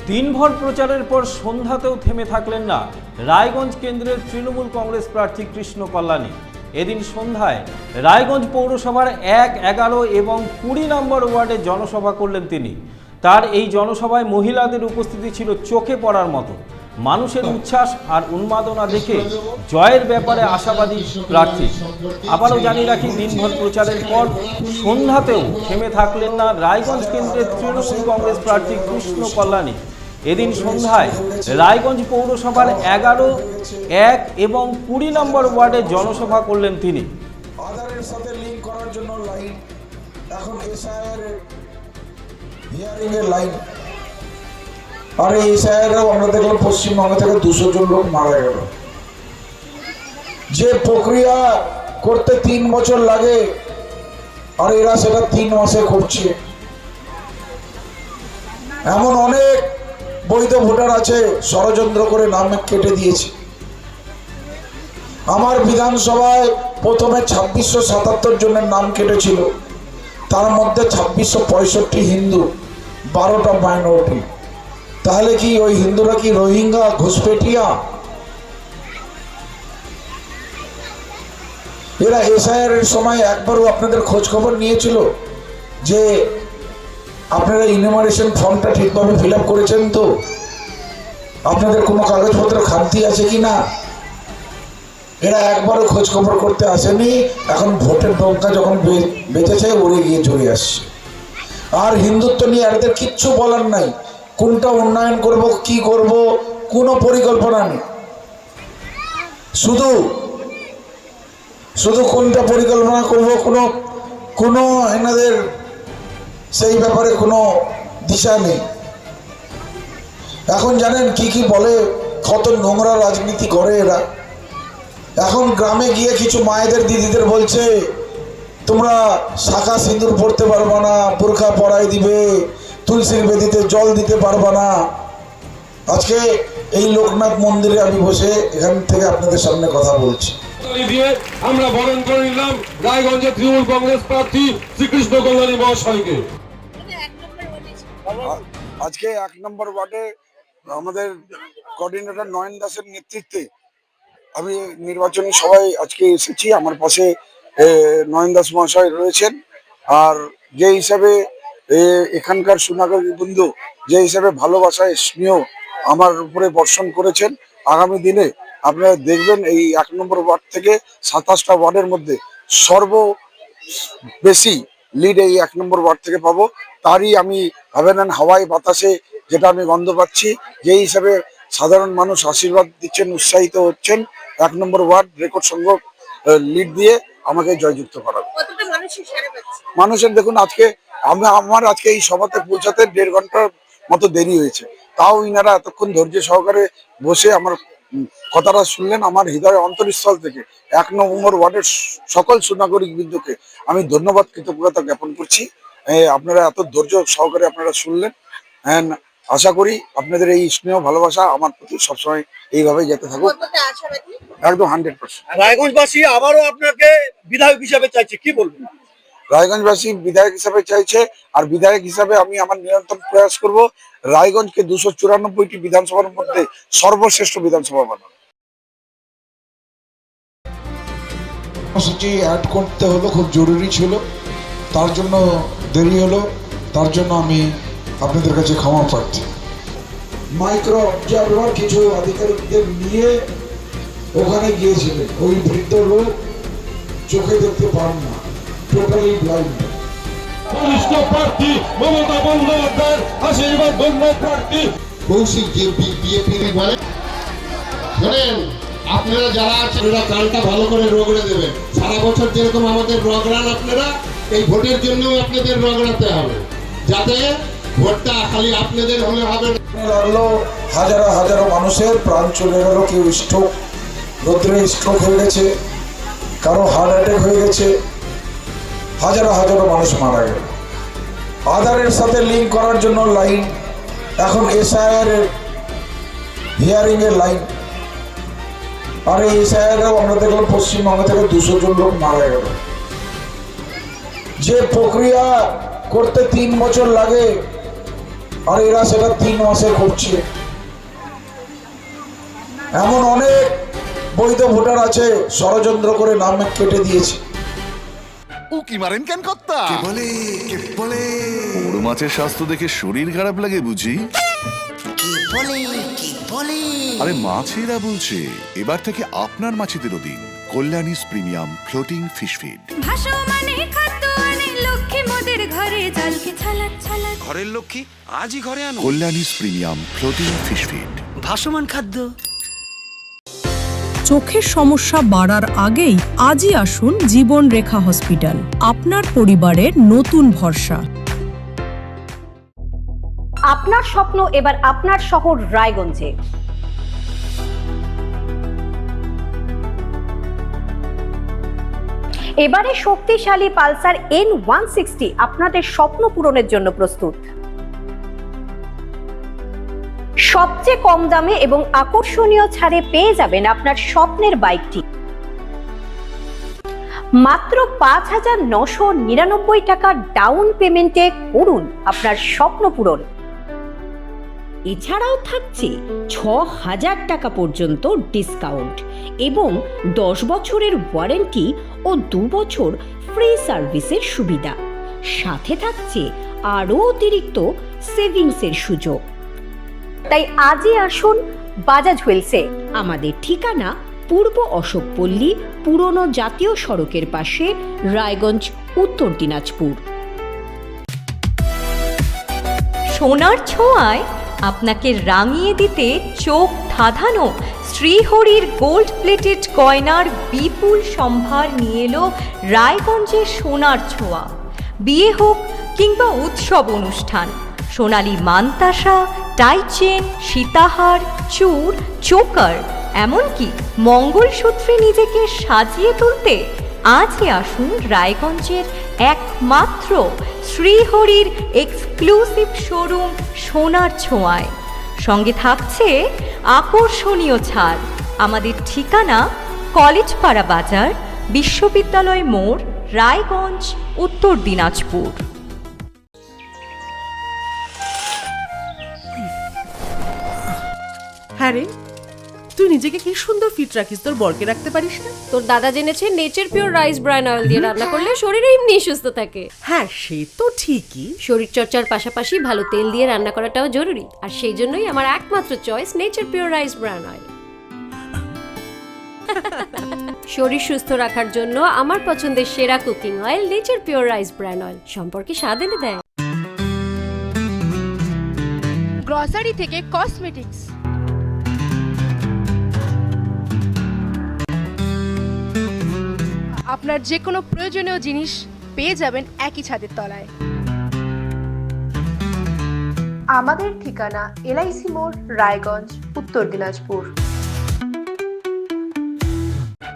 দিনভর প্রচারের পর সন্ধ্যাতেও থেমে থাকলেন না রায়গঞ্জ কেন্দ্রের তৃণমূল কংগ্রেস প্রার্থী কৃষ্ণ কল্যাণী। এদিন সন্ধ্যায় রায়গঞ্জ পৌরসভার 1, 11 এবং 20 নম্বর ওয়ার্ডে জনসভা করলেন তিনি। তার এই জনসভায় মহিলাদের উপস্থিতি ছিল চোখে পড়ার মতো। মানুষের উচ্ছ্বাস আর উন্মাদনা দেখে জয়ের ব্যাপারে আশাবাদী প্রার্থী। আবারও জানিয়ে রাখি, দিনভর প্রচারের পর সন্ধ্যাতেও থেমে থাকলেন না রায়গঞ্জ কেন্দ্রের তৃণমূল কংগ্রেস প্রার্থী কৃষ্ণ কল্যাণী। এদিন সন্ধ্যায় রায়গঞ্জ পৌরসভার 11, 1 এবং 20 নম্বর ওয়ার্ডে জনসভা করলেন তিনি। আধারের সাথে লিংক করার জন্য লাইন, এখন এসআইআর হিয়ারিং এর লাইন। আর এই এসআইআরও আমরা দেখলাম পশ্চিমবঙ্গ থেকে 200 জন লোক মারা গেল। যে প্রক্রিয়া করতে 3 বছর লাগে আর এরা সেটা 3 মাসে করছে। এমন অনেক বৈধ ভোটার আছে ষড়যন্ত্র করে নাম কেটে দিয়েছে। আমার বিধানসভায় প্রথমে 2677 জনের নাম কেটেছিল, তার মধ্যে 2665 হিন্দু, 12টা মাইনরিটি। তাহলে কি ওই হিন্দুরা কি রোহিঙ্গা, ঘুষপেটিয়া? এরা এসআইআর এর সময় একবারও আপনাদের খোঁজ খবর নিয়েছিল যে আপনারা ইনুমারেশন ফর্মটা ঠিকভাবে ফিল আপ করেছেন তো? আপনাদের কোনো কাগজপত্র খামতি আছে কি না? এরা একবারও খোঁজ খবর করতে আসেনি। এখন ভোটের নৌকা যখন বেঁচেছে উড়ে গিয়ে চলে আসছে। আর হিন্দুত্ব নিয়ে এদের কিচ্ছু বলার নাই। কোনটা উন্নয়ন করব, কি করব, কোনো পরিকল্পনা নেই। শুধু কোনটা পরিকল্পনা করব, কোনো এনাদের সেই ব্যাপারে কোনো দিশা নেই। এখন জানেন কি কি বলে, কত নোংরা রাজনীতি করে এরা। এখন গ্রামে গিয়ে কিছু মায়েদের, দিদিদের বলছে তোমরা শাখা সিঁদুর পড়তে পারবা না, বোরখা পরাই দিবে, তুলসীর বেদিতে জল দিতে পারবা না। আজকে এই লোকনাথ মন্দিরে আমি বসে এখান থেকে আপনাদের সামনে কথা বলছি। দিয়ে আমরা বরণ করে নিলাম রায়গঞ্জের তৃণমূল কংগ্রেস প্রার্থী শ্রীকৃষ্ণ কল্যাণী মহাশয়কে। আজকে 1 নম্বর ওয়ার্ডে আমাদের কোঅর্ডিনেটর নয়ন দাসের নেতৃত্বে আমি নির্বাচনী সভায় আজকে এসেছি। আমার পাশে নয়ন দাস মহাশয় রয়েছেন। আর যে হিসাবে এখানকার সুনাগরিক বন্ধু যে হিসাবে ভালোবাসায় স্নেহ আমার উপরে বর্ষণ করেছেন, আগামী দিনে আপনারা দেখবেন এই 1 নম্বর ওয়ার্ড থেকে 27টা ওয়ার্ডের মধ্যে বেশি লিড এই 1 নম্বর ওয়ার্ড থেকে পাবো। তারই আমি ভাবেন হাওয়ায় বাতাসে যেটা আমি গন্ধ পাচ্ছি, যে হিসাবে সাধারণ মানুষ আশীর্বাদ দিচ্ছেন, উৎসাহিত হচ্ছেন। 1 নম্বর ওয়ার্ড রেকর্ড সংখ্যক লিড দিয়ে আমাকে জয়যুক্ত করাবে। মানুষের দেখুন আজকে আমার আজকে এই সভাতে পৌঁছাতে 1.5 ঘন্টার মতো দেরি হয়েছে, তাও ইনারা এতক্ষণ ধৈর্য সহকারে বসে আমার কথাটা শুনলেন। আমার হৃদয় অন্তরস্থল থেকে 1 নম্বর ওয়ার্ডের সকল সুনাগরিক বৃন্দকে আমি ধন্যবাদ, কৃতজ্ঞতা জ্ঞাপন করছি। আপনারা এত ধৈর্য সহকারে আপনারা শুনলেন। আশা করি আপনাদের এই স্নেহ ভালোবাসা আমার প্রতি সবসময় এইভাবেই যেতে থাকুক। একদম 100%। রায়গঞ্জবাসী আবারও আপনাকে বিধায়ক হিসাবে চাইছে, কি বলবেন? রায়গঞ্জবাসী বিধায়ক হিসাবে চাইছে, আর বিধায়ক হিসাবে আমি আমার নিরন্তর প্রয়াস করব রায়গঞ্জকে 294টি বিধানসভার মধ্যে সর্বশ্রেষ্ঠ বিধানসভা বানানো। কর্মসূচি অ্যাড করতে হলো, খুব জরুরি ছিল, তার জন্য দেরি হলো। তার জন্য আমি আপনাদের কাছে ক্ষমা প্রার্থী। মাইক্রো অবজারভার কিছু আধিকারিকদের নিয়ে ওখানে গিয়েছিলেন। ওই বৃদ্ধ লোক চোখে দেখতে পান না, টোটালি ব্লাইন্ড। বরিষ্ঠ প্রার্থী মমতা বন্দ্যোপাধ্যায়ের আশীর্বাদ ধন্য প্রার্থী কৌশিক যে বিএপি বলে। শোনেন, আপনারা যারা আছেন ওরা কানটা ভালো করে রগড়ে দেবেন। সারা বছর যেরকম আমাদের রগড়ান আপনারা, এই ভোটের জন্য আপনাদের রগড়াতে হবে, যাতে ভোটটা খালি আপনাদের হলে হবে না। লাগলো হাজারো হাজারো মানুষের প্রাণ চলে গেল। কেউ স্ট্রোক, রোদ্রে স্ট্রোক হয়ে গেছে, কারো হার্ট অ্যাটাক হয়ে গেছে, হাজারো হাজারো মানুষ মারা গেল। আধারের সাথে লিংক করার জন্য লাইন, এখন এসআইআর হিয়ারিং এর লাইন। আর এই এসআইআরও আমরা দেখলাম পশ্চিমবঙ্গ থেকে 200 জন লোক মারা গেল। যে প্রক্রিয়া করতে 3 বছর লাগে আর এরা সেটা 3 মাসে করছে। এমন অনেক বৈধ ভোটার আছে ষড়যন্ত্র করে নাম কেটে দিয়েছে। ও কি মারেন কেন কর্তা? কে বলে বড় মাছের স্বাস্থ্য দেখে শরীর খারাপ লাগে বুঝি? আরে মাছেরা বলছে এবার থেকে আপনার মাছেদেরও দিন কল্যাণীস প্রিমিয়াম ফ্লোটিং ফিশ ফিড। ঘরের লক্ষ্মী আজই ঘরে আনো কল্যাণীস প্রিমিয়াম ফ্লোটিং ফিশ ফিড। ভাসমান খাদ্য। চোখের সমস্যা বাড়ার আগেই আজই আসুন জীবন রেখা হসপিটাল, আপনার পরিবারের নতুন ভরসা। আপনার স্বপ্ন এবার আপনার শহর রায়গঞ্জে। এবারে শক্তিশালী পালসার N160 আপনাদের স্বপ্ন পূরণের জন্য প্রস্তুত। সবচেয়ে কম দামে এবং আকর্ষণীয় ছাড়ে পেয়ে যাবেন আপনার স্বপ্নের বাইকটি মাত্র 5,999 টাকা ডাউন পেমেন্টে করুন আপনার স্বপ্ন পূরণ। এছাড়াও থাকছে 6,000 টাকা পর্যন্ত ডিসকাউন্ট এবং 10 বছরের ওয়ারেন্টি ও 2 বছর ফ্রি সার্ভিসের সুবিধা। সাথে থাকছে আরও অতিরিক্ত সেভিংসের সুযোগ। তাই আজই আসুন বাজাজ হুইলসে। আমাদের ঠিকানা পূর্ব অশোকপল্লী, পুরনো জাতীয় সড়কের পাশে, রায়গঞ্জ, উত্তর দিনাজপুর। সোনার ছোঁয়ায় আপনাকে রাঙিয়ে দিতে চোখ ধাঁধানো শ্রীহরির গোল্ড প্লেটেড গয়নার বিপুল সম্ভার নিয়ে এলো রায়গঞ্জের সোনার ছোঁয়া। বিয়ে হোক কিংবা উৎসব অনুষ্ঠান, সোনালী মানতাসা, টাইচেন, সীতাহার, চূড়, চোকার, এমনকি মঙ্গলসূত্রে নিজেকে সাজিয়ে তুলতে আজই আসুন রায়গঞ্জের একমাত্র শ্রীহরির এক্সক্লুসিভ শোরুম সোনার ছোঁয়ায়। সঙ্গে থাকছে আকর্ষণীয় ছাড়। আমাদের ঠিকানা কলেজপাড়া বাজার, বিশ্ববিদ্যালয় মোড়, রায়গঞ্জ, উত্তর দিনাজপুর। হ্যাঁ রে, তুই নিজেকে কি সুন্দর ফিট রাখিস, তোর বরকে রাখতে পারিস না? তোর দাদা জেনেছে nature pure rice bran oil দিয়ে রান্না করলে শরীর এমনি সুস্থ থাকে। হ্যাঁ সে তো ঠিকই, শরীর চর্চার পাশাপাশি ভালো তেল দিয়ে রান্না করাটাও জরুরি। আর সেই জন্যই আমার একমাত্র choice nature pure rice bran oil. শরীর সুস্থ রাখার জন্য আমার পছন্দের সেরা cooking oil nature pure rice bran oil, সম্পর্কে স্বাদ এনে দেয়। গ্রসারি থেকে কসমেটিক্স, আপনার যে কোনো প্রয়োজনীয় জিনিস পেয়ে যাবেন একই ছাদের তলায়। আমাদের ঠিকানা LIC মোড়, রায়গঞ্জ, উত্তর দিনাজপুর।